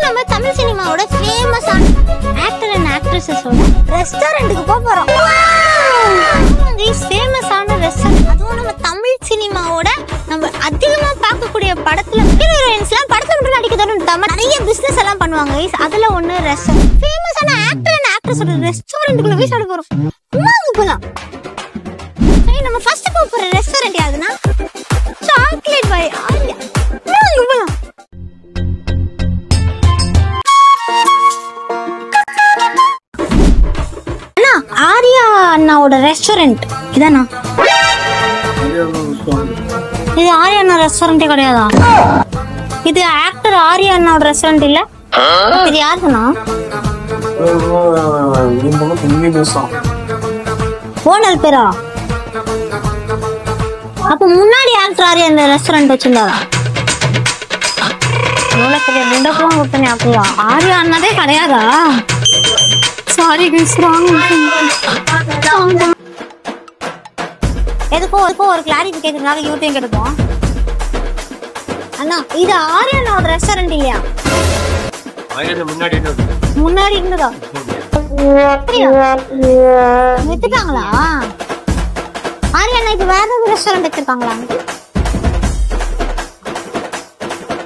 நம்ம தமிழ் சினிமாவோட ஃபேமஸான ஆக்டர் அண்ட் ஆக்ட்ரஸஸோட ரெஸ்டாரண்ட்டுக்கு போறோம். ஃபேமஸான ரெஸ்டாரண்ட், அதுவும் நம்ம தமிழ் சினிமாவோட நம்ம அதிகமா பார்க்கக்கூடிய படத்துல ஹீரோயின்ஸ்லாம் படத்துல மட்டும் நடிக்கிறதோட நிறைய பிசினஸ் எல்லாம் பண்ணுவாங்க. அதுல ஒண்ணு ரெஸ்டாரண்ட். ஃபேமஸான ஆக்டர் அண்ட் ஆக்ட்ரஸோட ரெஸ்டாரண்ட்டுக்குள்ள போய் சாப்பிட போறோம். போலாம். நம்ம ஃபர்ஸ்ட் போற ரெஸ்டாரண்ட் யாருன்னா சாக்லேட் பாய் ஆரியா. போலாம். ஆரியா அண்ணாவோட ரெஸ்டாரண்ட் இதானா? இது ஆரியா அண்ணா ரெஸ்டாரண்டே கிடையாதா? இது ஆக்டர் ஆரியா அண்ணாவோட ரெஸ்டாரண்ட் இல்ல? இது யாருக்குண்ணா? ஓனர் பேரா? அப்ப முன்னாடி ஆக்டர் ஆரியா இந்த ரெஸ்டாரண்ட் வச்சிருந்தாரா? எவ்வளவு பெரிய விண்டோக்கெல்லாம் கொடுத்தனே. அப்போ ஆரியா அண்ணாதே கிடையாதா? Sorry guys, wrong. எதுக்கோ ஒரு கிளாரிஃபிகேஷனால யூடியூப் எடுப்போம். அண்ணா இது ஆரியா அண்ணாவோட ரெஸ்டாரண்ட் இல்லையா? முன்னாடி இருந்ததா? வித்துட்டாங்களா? ஆரியா அண்ணா இப்ப வேற ஏதாவது ரெஸ்டாரண்ட் வச்சிருக்காங்களா?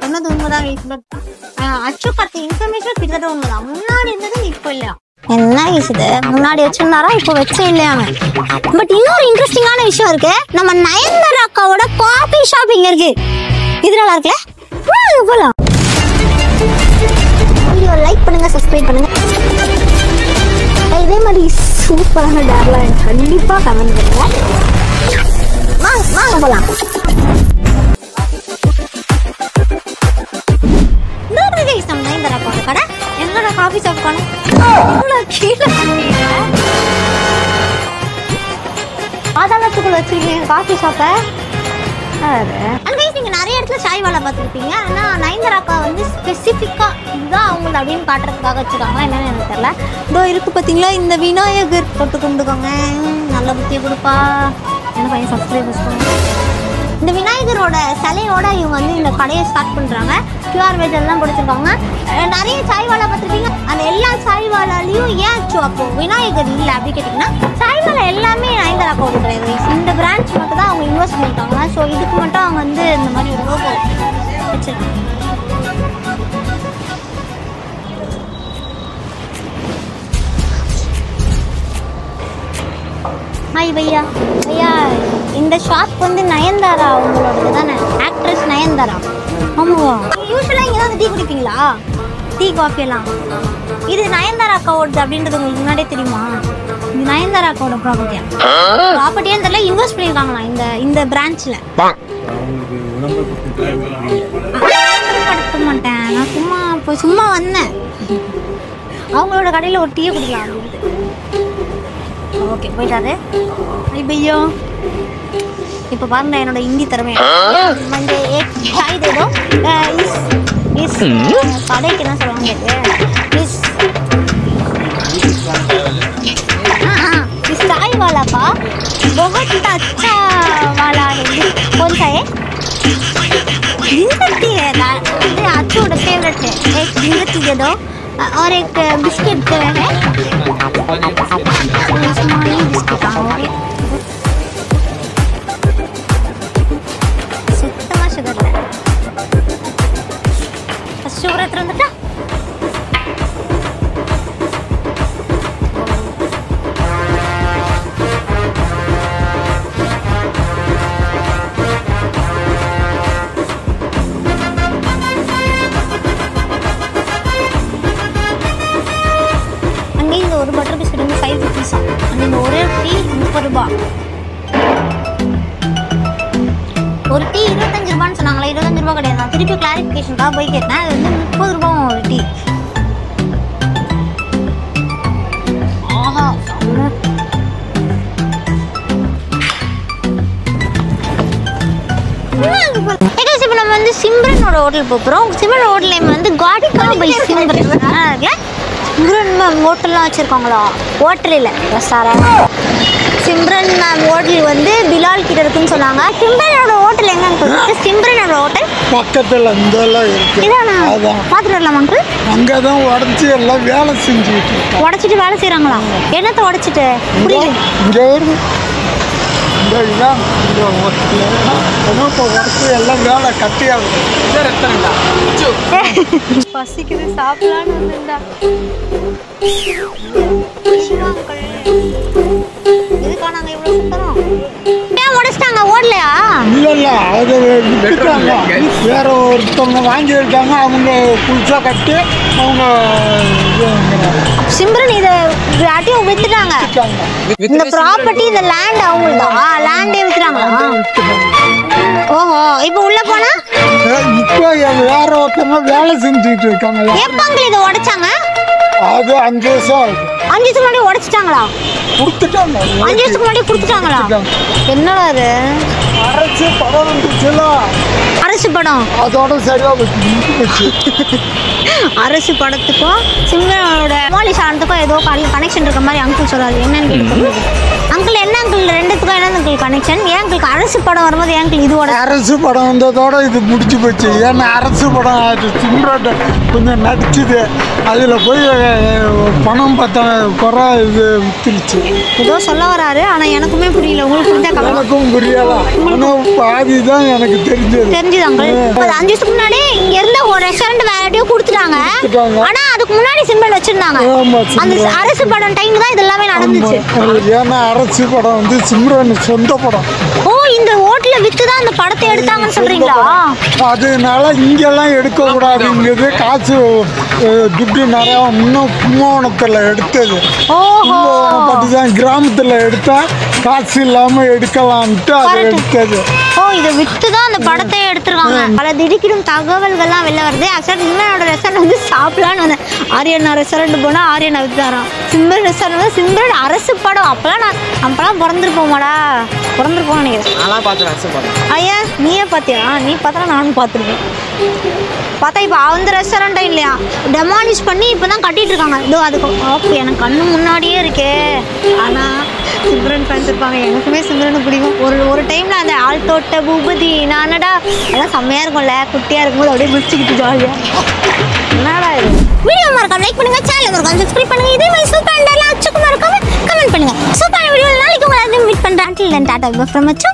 சொன்னது உண்மைதான். அச்சு பார்த்த இன்ஃபர்மேஷன் கிட்டத்தட்ட உண்மைதான். முன்னாடி இருந்தது இப்ப இல்லையா? என்ன இது முன்னாடி வச்சிருந்தாரா இப்ப வச்சே இல்லையாங்க. பட் இன்னொரு இன்ட்ரெஸ்டிங்கான விஷயம் இருக்கு. நம்ம நயன்தாரா அக்காவோட காபி ஷாப் இங்க இருக்கு. இது நல்லா இருக்குல்ல? போலாம். வீடியோ லைக் பண்ணுங்க, சப்ஸ்கிரைப் பண்ணுங்க. இதே மாதிரி சூப்பரான டேர்லாம் கண்டிப்பா கமெண்ட் பண்ணுங்க. வாங்க போலாம். நம்ம நயன்தாரா அக்காவோட கடை என்னோட காபி ஷாப் கடை. பாதாளத்துக்குள்ள வச்சிருக்கீங்க காஃபி ஷாப்பை. நீங்க நிறைய இடத்துல சாய் வாலா பார்த்துருப்பீங்க. ஆனா நயன்தாரா அக்கா வந்து ஸ்பெசிஃபிக்கா இதுதான் அவங்கள அப்படின்னு காட்டுறதுக்காக வச்சிருக்காங்களா என்னன்னு எனக்கு தெரியல. இதோ இருக்கு பாத்தீங்களா இந்த விநாயகர் தொட்டு கொண்டுக்கோங்க, நல்ல புத்தியை கொடுப்பா. என்ன பையன் சப்ஸ்கிரைபர்ஸ். இந்த விநாயகரோட சிலையோட இவங்க வந்து இந்த கடையை ஸ்டார்ட் பண்றாங்க. கியூஆர் வேஜ் எல்லாம் கொடுத்துருக்காங்க. நிறைய சாய்வாலா பார்த்துருப்பீங்க. அந்த எல்லா சாய்வாலாலையும் ஏன் அப்போ விநாயகர் இல்லை அப்படி கேட்டிங்கன்னா, சாய்வாலா எல்லாமே நயன்தாரா அக்காவோட கிடையாது. இந்த பிரான்ச் மட்டும் தான் அவங்க இன்வெஸ்ட் பண்ணிட்டாங்க. ஸோ இதுக்கு மட்டும் அவங்க வந்து இந்த மாதிரி ஒரு லோகோ வச்சிருக்காங்க. ஹாய் பையா. பையா இந்த ஷாப் வந்து நயன்தாரா அவங்களோடது தானே? ஆக்ட்ரஸ் நயன்தாரா. ஆமாவா? யூஸ்வலாக இங்கே தான் டீ குடிப்பீங்களா? டீ காஃபி எல்லாம் இது நயன்தாரா அக்காவோடது அப்படின்றது உங்களுக்கு முன்னாடியே தெரியுமா? இது நயன்தாரா அக்காவோட ப்ராப்பர்ட்டியான்னு தெரியல. இன்வெஸ்ட் பண்ணியிருக்காங்களா இந்த பிரான்ச்சில்? படுத்த மாட்டேன் நான், சும்மா வந்தேன். அவங்களோட கடையில் ஒரு டீயை குடிக்கலாம் அப்படின்ட்டு. ஓகே போயிட்டாரு. ஐயோ இப்போ பாருங்க என்னோட ஹிந்தி திறமை. கடைக்கு என்ன சொல்லுவாங்க? इस चाय वाला का बहुत अच्छा वाला है. कौन सा है? जिंदगी है ना, अच्छी और फेवरेट है. एक जिंदगी दे दो और एक बिस्किट है. சுத்தமா சுகர் இல்லை. சுகர் எத்தனை வந்துட்டா? அங்கே இந்த ஒரு பட்டர் பிஸ்கட் வந்து 5 rupees. அந்த ஒரே டீ 30 ரூபாய். ஒரு டீ 25 ரூபான்னு சொன்னாங்களா? 25 ரூபா கிடையாது. நான் திருப்பி கிளாரிஃபிகேஷனுக்காக போய் கேட்டேன். அது வந்து 30 ரூபாய் ஒரு டீ. ஆஹா இப்போ நம்ம வந்து சிம்ரனோட ஹோட்டல் போகிறோம். சிம்ரன் ஹோட்டல் நேம் வந்து காடிகா பை சிம்ரன். சிம்ரன் ஹோட்டல்லாம் வச்சுருக்காங்களா? ஹோட்டல் இல்லை, ரெஸ்டாரண்ட். சிம்ரன் மேம் ஹோட்டல் வந்து பிலால் கிட்ட இருக்குன்னு சொன்னாங்க. சிம்ரனோட ஹோட்டல் எங்க இருக்கு? சிம்ரனோட ஹோட்டல் பக்கத்துல இந்தெல்லாம் இருக்கு. இதானா? பாத்துட்டு வரலாமா அங்கிள்? அங்கதான் உடச்சி எல்லாம் வேலை செஞ்சுக்கிட்டு இருக்காங்க. உடைச்சிட்டு வேலை செய்யறாங்களா? என்னத்தை உடைச்சிட்டு? புரியல. இங்க வருது. இந்த இதான் இந்த ஹோட்டல் உடச்சி எல்லாம் வேலை கட்டியாகுது. பசிக்குது, சாப்பிடலான்னு வந்திருந்தா. எதுக்கா நாங்க இவ்வளவு சுத்தறோம்? ஏன் உடைச்சிட்டாங்க? ஓடலையா? இல்ல அதை விட்டுட்டாங்க. வேற ஒருத்தவங்க வாங்கியிருக்காங்க. அவங்க புதுசா கட்டி அவங்க சிம்ரன் இதை யார்ட்டையும் வித்துட்டாங்க. இந்த ப்ராப்பர்ட்டி, இந்த லேண்ட் அவங்கள்தான். லேண்டே வித்துட்டாங்களா? ஓஹோ. இப்போ உள்ள போனா இப்போ வேற ஒருத்தவங்க வேலை செஞ்சுட்டு இருக்காங்க. எப்பங்க இதை உடைச்சாங்க? அது 5 வருஷம் ஆகுது. 5 வருஷம் முன்னாடி உடைச்சிட்டாங்களா? கொடுத்துட்டாங்க. 5 வருஷத்துக்கு முன்னாடி கொடுத்துட்டாங்களா? என்னடா அது? அரசு படம் வந்துச்சுல. அரசு படம் அதோட சரியா போச்சு. அரசு படத்துக்கும் சிம்ரனோட மோலி சாணத்துக்கும் ஏதோ கனெக்ஷன் இருக்க மாதிரி அங்கிள் சொல்றாரு. என்னன்னு கேட்கும்போது அங்கிள் என்ன அங்கிள் ரெண்டுத்துக்கும் என்ன அங்கிள் கனெக்ஷன்? ஏன் அங்கிள் அரசு படம் வரும்போது ஏன் அங்கிள் இதோட அரசு படம் வந்ததோட இது முடிச்சு போச்சு. ஏன்னா அரசு படம் அது சிம்ரன் கொஞ்சம் நடிச்சுது. அதில் போய் பணம் பார்த்தா குறை இது வித்துருச்சு. ஏதோ சொல்ல வராரு. ஆனால் எனக்குமே புரியல. உங்களுக்கு புரிஞ்சா எனக்கும் புரியல. ஆனால் பாதி தான் எனக்கு தெரிஞ்சது அங்கிள். 5 வருஷத்துக்கு முன்னாடி இங்க இருந்த ஒரு ரெஸ்டாரண்ட் வேலையோ கொடுத்துட்டாங்க. ஆனா அதுக்கு முன்னாடி சிம்பிள் வச்சிருந்தாங்க. அந்த அரசு படம் டைம் தான் இதெல்லாம் நடந்துச்சு. ஏன்னா அரசு படம் வந்து சிம்ரன் சொந்த படம். ஓ, இந்த ஹோட்டல்ல வித்து தான் அந்த படத்தை எடுத்தாங்கன்னு சொல்றீங்களா? அதனால இங்கெல்லாம் எடுக்க கூடாதுங்கிறது. காசு துட்டு நிறைய இன்னும் கும்பகோணத்துல எடுத்தது. பட்டுதான் கிராமத்துல எடுத்தா காசு இல்லாம எடுக்கலான்ட்டு அதை எடுத்தது. ஓ, இதை வித்து தான் அந்த படத்தை எடுத்துருக்காங்க. பல திடுக்கிடும் தகவல்கள்லாம் வெளில வருது. ஆக்சுவலாக சிம்ரனோட ரெஸ்டாரண்ட் வந்து சாப்பிடலான்னு வந்தேன். ஆரியண்ணா ரெஸ்டாரண்ட் போனால் ஆரியண்ணா வித்துறான். சிம்ரன் ரெஸ்டாரண்ட் வந்து சிம்ரன் அரசு படம். அப்பெல்லாம் பிறந்திருப்போமாடா? பிறந்திருப்போம்னு நினைக்கிறேன். ஐயா, நீயே பார்த்தியா? நீ பார்த்தா நானும் பார்த்துருக்கேன். பார்த்தா இப்போ அந்த ரெஸ்டாரண்ட்டும் இல்லையா, டெமாலிஷ் பண்ணி இப்போ தான் கட்டிட்டு இருக்காங்க. இதோ அதுக்கு ஆப்பு எனக்கு கண்ணு முன்னாடியே இருக்கே. ஆனால் சிம்ரன் ஃபேன்ஸ் இருப்பாங்க. எனக்குமே சிம்ரனை பிடிக்கும். ஒரு டைமில் அந்த ஆல்தோட்ட பூபதி நானடா அதெல்லாம் செம்மையாக இருக்கும்ல. குட்டியாக இருக்கும்போது அப்படியே முடிச்சுக்கிட்டு ஜாலியாக. என்னடா இது? வீடியோ மறக்காம லைக் பண்ணுங்க, சேனல் மறக்காம சப்ஸ்கிரைப் பண்ணுங்க. இதே மாதிரி சூப்பர் அண்டர்லாம் அச்சுக்கு மறக்காம கமெண்ட் பண்ணுங்க. சூப்பரான வீடியோ நாளைக்கு உங்களை மீட் பண்ணுறேன். டாடா ஃப்ரம் அச்சு.